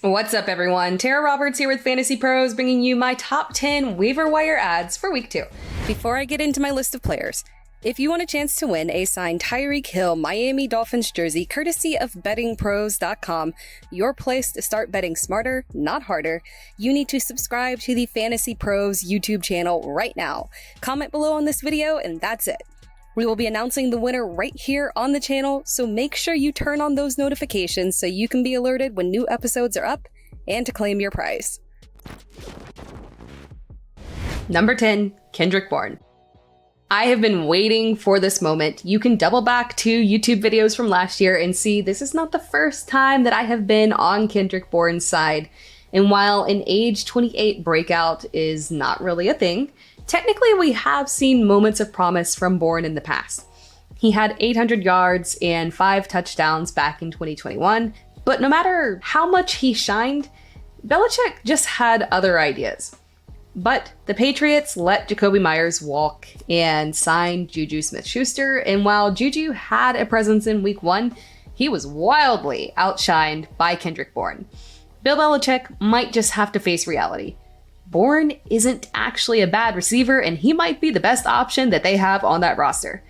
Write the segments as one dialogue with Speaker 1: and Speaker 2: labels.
Speaker 1: What's up, everyone? Tara Roberts here with Fantasy Pros, bringing you my top 10 waiver wire ads for week 2. Before I get into my list of players, if you want a chance to win a signed Tyreek Hill Miami Dolphins jersey courtesy of bettingpros.com, your place to start betting smarter, not harder, you need to subscribe to the Fantasy Pros YouTube channel right now. Comment below on this video, and that's it. We will be announcing the winner right here on the channel, so make sure you turn on those notifications so you can be alerted when new episodes are up and to claim your prize. Number 10, Kendrick Bourne. I have been waiting for this moment. You can double back to YouTube videos from last year and see this is not the first time that I have been on Kendrick Bourne's side. And while an age 28 breakout is not really a thing, technically, we have seen moments of promise from Bourne in the past. He had 800 yards and 5 touchdowns back in 2021, but no matter how much he shined, Belichick just had other ideas. But the Patriots let Jacoby Myers walk and signed Juju Smith-Schuster, and while Juju had a presence in week 1, he was wildly outshined by Kendrick Bourne. Bill Belichick might just have to face reality. Bourne isn't actually a bad receiver, and he might be the best option that they have on that roster.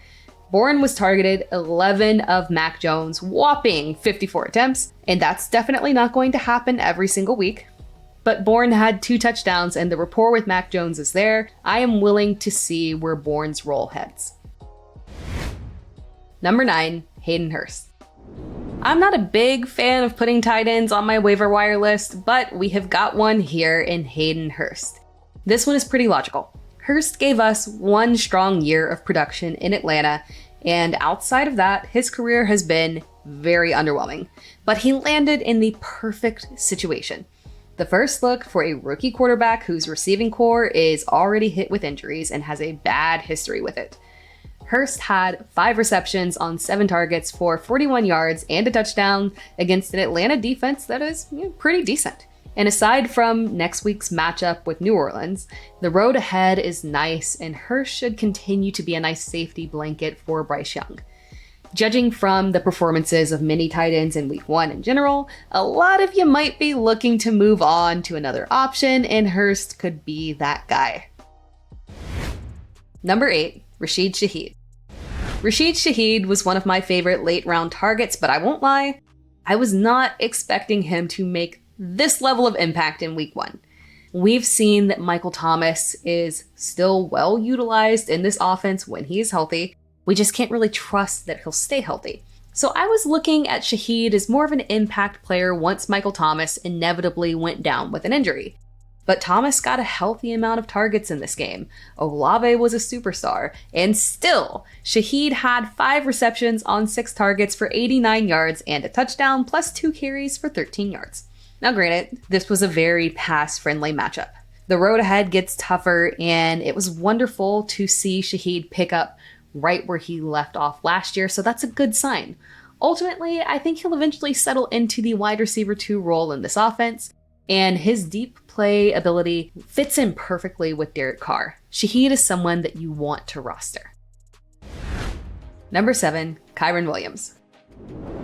Speaker 1: Bourne was targeted 11 of Mac Jones' whopping 54 attempts, and that's definitely not going to happen every single week. But Bourne had 2 touchdowns, and the rapport with Mac Jones is there. I am willing to see where Bourne's role heads. Number 9, Hayden Hurst. I'm not a big fan of putting tight ends on my waiver wire list, but we have got one here in Hayden Hurst. This one is pretty logical. Hurst gave us one strong year of production in Atlanta, and outside of that, his career has been very underwhelming. But he landed in the perfect situation. The first look for a rookie quarterback whose receiving core is already hit with injuries and has a bad history with it. Hurst had 5 receptions on 7 targets for 41 yards and a touchdown against an Atlanta defense that is pretty decent. And aside from next week's matchup with New Orleans, the road ahead is nice, and Hurst should continue to be a nice safety blanket for Bryce Young. Judging from the performances of many tight ends in week 1 in general, a lot of you might be looking to move on to another option, and Hurst could be that guy. Number 8, Rashid Shaheed. Rashid Shaheed was one of my favorite late round targets, but I won't lie, I was not expecting him to make this level of impact in week 1. We've seen that Michael Thomas is still well utilized in this offense when he's healthy. We just can't really trust that he'll stay healthy. So I was looking at Shaheed as more of an impact player once Michael Thomas inevitably went down with an injury. But Thomas got a healthy amount of targets in this game. Olave was a superstar, and still, Shaheed had 5 receptions on 6 targets for 89 yards and a touchdown, plus 2 carries for 13 yards. Now granted, this was a very pass-friendly matchup. The road ahead gets tougher, and it was wonderful to see Shaheed pick up right where he left off last year, so that's a good sign. Ultimately, I think he'll eventually settle into the wide receiver 2 role in this offense, and his deep play ability fits in perfectly with Derek Carr. Shaheed is someone that you want to roster. Number 7, Kyren Williams.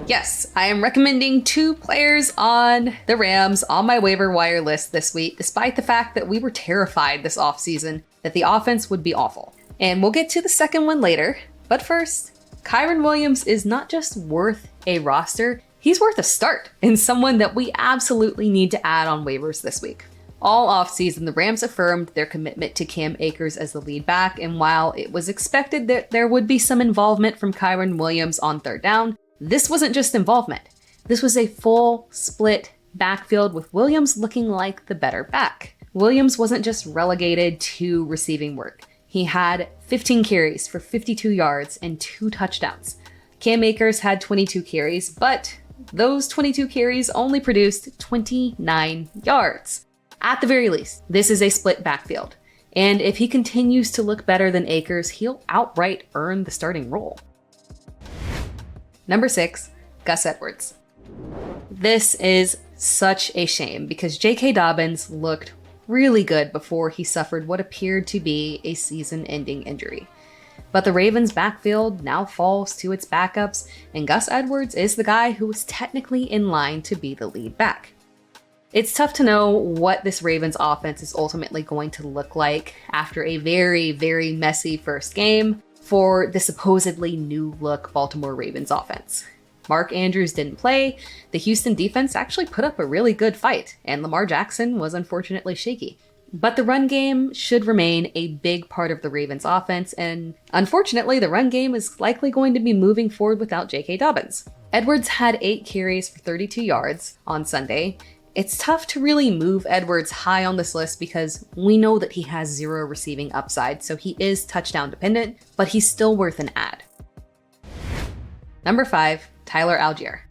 Speaker 1: Yes, I am recommending 2 players on the Rams on my waiver wire list this week, despite the fact that we were terrified this offseason that the offense would be awful. And we'll get to the second one later, but first, Kyren Williams is not just worth a roster, he's worth a start and someone that we absolutely need to add on waivers this week. All offseason, the Rams affirmed their commitment to Cam Akers as the lead back, and while it was expected that there would be some involvement from Kyren Williams on 3rd down, this wasn't just involvement. This was a full split backfield with Williams looking like the better back. Williams wasn't just relegated to receiving work. He had 15 carries for 52 yards and 2 touchdowns. Cam Akers had 22 carries, but those 22 carries only produced 29 yards. At the very least, this is a split backfield. And if he continues to look better than Akers, he'll outright earn the starting role. Number 6, Gus Edwards. This is such a shame because J.K. Dobbins looked really good before he suffered what appeared to be a season-ending injury. But the Ravens' backfield now falls to its backups, and Gus Edwards is the guy who was technically in line to be the lead back. It's tough to know what this Ravens offense is ultimately going to look like after a very, very messy first game for the supposedly new look Baltimore Ravens offense. Mark Andrews didn't play, the Houston defense actually put up a really good fight, and Lamar Jackson was unfortunately shaky. But the run game should remain a big part of the Ravens offense, and unfortunately the run game is likely going to be moving forward without J.K. Dobbins. Edwards had 8 carries for 32 yards on Sunday. It's tough to really move Edwards high on this list because we know that he has 0 receiving upside, so he is touchdown dependent, but he's still worth an add. Number 5, Tyler Algier.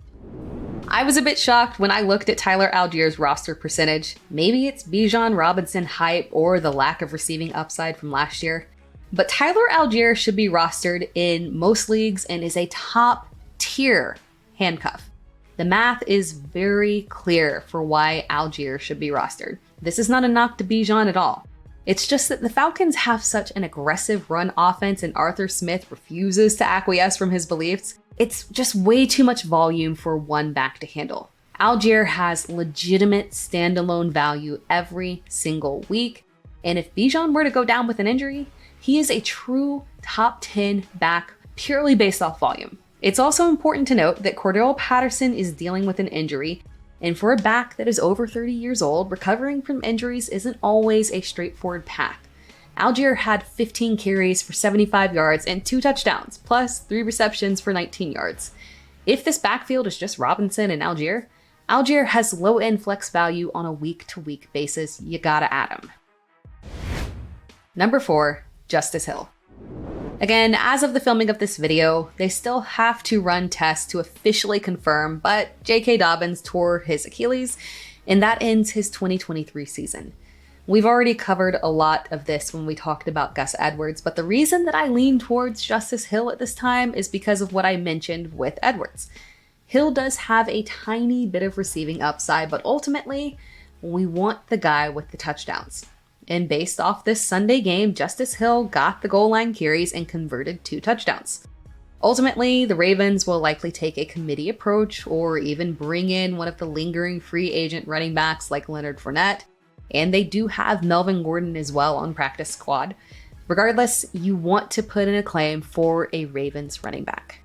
Speaker 1: I was a bit shocked when I looked at Tyler Algier's roster percentage. Maybe it's Bijan Robinson hype or the lack of receiving upside from last year. But Tyler Algier should be rostered in most leagues and is a top tier handcuff. The math is very clear for why Algier should be rostered. This is not a knock to Bijan at all. It's just that the Falcons have such an aggressive run offense and Arthur Smith refuses to acquiesce from his beliefs. It's just way too much volume for one back to handle. Algier has legitimate standalone value every single week, and if Bijan were to go down with an injury, he is a true top 10 back purely based off volume. It's also important to note that Cordell Patterson is dealing with an injury, and for a back that is over 30 years old, recovering from injuries isn't always a straightforward path. Algier had 15 carries for 75 yards and 2 touchdowns, plus 3 receptions for 19 yards. If this backfield is just Robinson and Algier, Algier has low-end flex value on a week-to-week basis. You gotta add him. Number 4, Justice Hill. Again, as of the filming of this video, they still have to run tests to officially confirm, but J.K. Dobbins tore his Achilles, and that ends his 2023 season. We've already covered a lot of this when we talked about Gus Edwards, but the reason that I lean towards Justice Hill at this time is because of what I mentioned with Edwards. Hill does have a tiny bit of receiving upside, but ultimately, we want the guy with the touchdowns. And based off this Sunday game, Justice Hill got the goal line carries and converted 2 touchdowns. Ultimately, the Ravens will likely take a committee approach or even bring in one of the lingering free agent running backs like Leonard Fournette. And they do have Melvin Gordon as well on practice squad. Regardless, you want to put in a claim for a Ravens running back.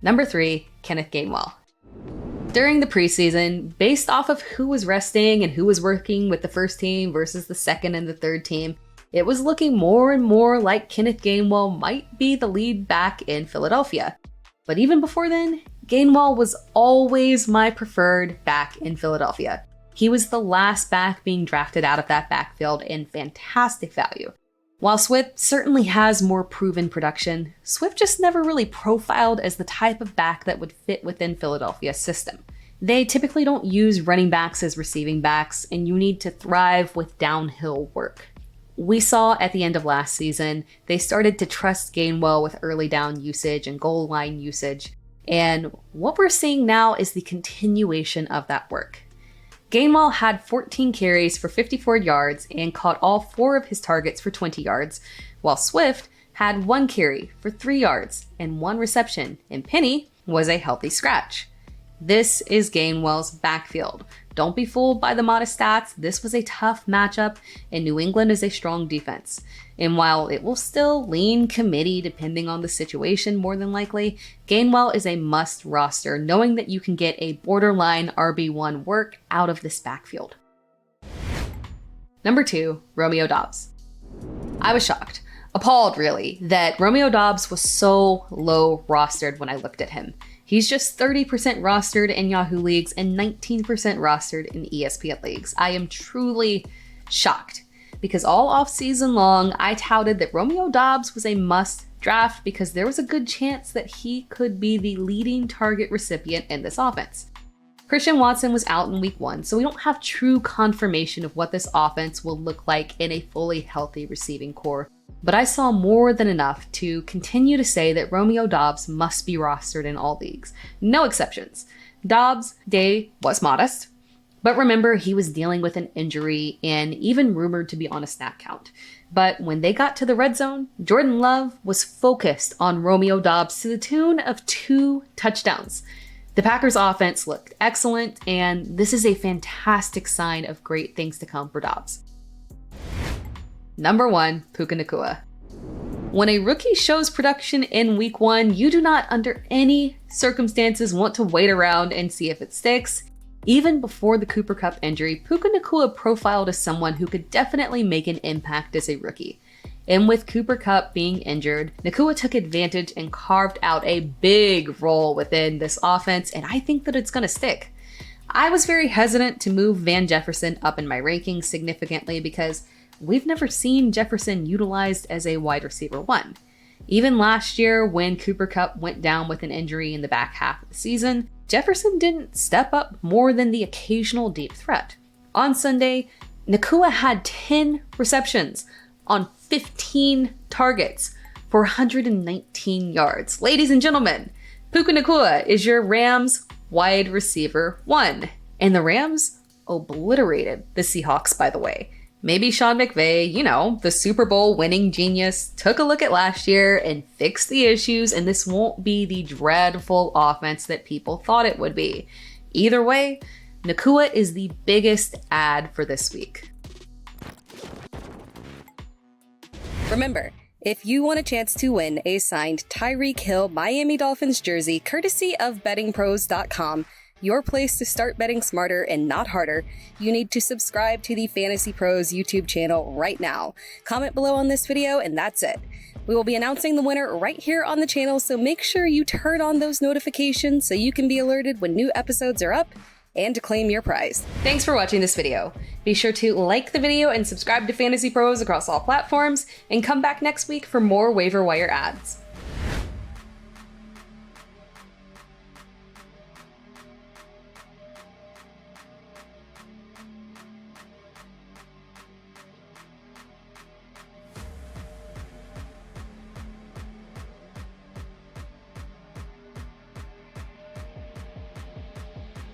Speaker 1: Number 3, Kenneth Gainwell. During the preseason, based off of who was resting and who was working with the first team versus the second and the third team, it was looking more and more like Kenneth Gainwell might be the lead back in Philadelphia. But even before then, Gainwell was always my preferred back in Philadelphia. He was the last back being drafted out of that backfield in fantastic value. While Swift certainly has more proven production, Swift just never really profiled as the type of back that would fit within Philadelphia's system. They typically don't use running backs as receiving backs, and you need to thrive with downhill work. We saw at the end of last season, they started to trust Gainwell with early down usage and goal line usage, and what we're seeing now is the continuation of that work. Gainwell had 14 carries for 54 yards and caught all 4 of his targets for 20 yards, while Swift had 1 carry for 3 yards and 1 reception, and Penny was a healthy scratch. This is Gainwell's backfield. Don't be fooled by the modest stats. This was a tough matchup, and New England is a strong defense. And while it will still lean committee depending on the situation more than likely, Gainwell is a must roster, knowing that you can get a borderline RB1 work out of this backfield. Number 2, Romeo Doubs. I was shocked, appalled really, that Romeo Doubs was so low rostered when I looked at him. He's just 30% rostered in Yahoo leagues and 19% rostered in ESPN leagues. I am truly shocked because all offseason long, I touted that Romeo Doubs was a must draft because there was a good chance that he could be the leading target recipient in this offense. Christian Watson was out in week 1, so we don't have true confirmation of what this offense will look like in a fully healthy receiving core. But I saw more than enough to continue to say that Romeo Doubs must be rostered in all leagues. No exceptions. Doubs' day was modest, but remember he was dealing with an injury and even rumored to be on a snap count. But when they got to the red zone, Jordan Love was focused on Romeo Doubs to the tune of 2 touchdowns. The Packers offense looked excellent, and this is a fantastic sign of great things to come for Dobbs. Number 1, Puka Nacua. When a rookie shows production in week 1, you do not under any circumstances want to wait around and see if it sticks. Even before the Cooper Kupp injury, Puka Nacua profiled as someone who could definitely make an impact as a rookie. And with Cooper Kupp being injured, Nacua took advantage and carved out a big role within this offense, and I think that it's going to stick. I was very hesitant to move Van Jefferson up in my rankings significantly because we've never seen Jefferson utilized as a wide receiver 1. Even last year, when Cooper Kupp went down with an injury in the back half of the season, Jefferson didn't step up more than the occasional deep threat. On Sunday, Nacua had 10 receptions on 15 targets for 119 yards. Ladies and gentlemen, Puka Nacua is your Rams wide receiver 1. And the Rams obliterated the Seahawks, by the way. Maybe Sean McVay, the Super Bowl winning genius, took a look at last year and fixed the issues, and this won't be the dreadful offense that people thought it would be. Either way, Nacua is the biggest add for this week.
Speaker 2: Remember, if you want a chance to win a signed Tyreek Hill Miami Dolphins jersey courtesy of bettingpros.com, your place to start betting smarter and not harder, you need to subscribe to the Fantasy Pros YouTube channel right now. Comment below on this video and that's it. We will be announcing the winner right here on the channel, so make sure you turn on those notifications so you can be alerted when new episodes are up and to claim your prize.
Speaker 1: Thanks for watching this video. Be sure to like the video and subscribe to Fantasy Pros across all platforms, and come back next week for more Waiver Wire ads.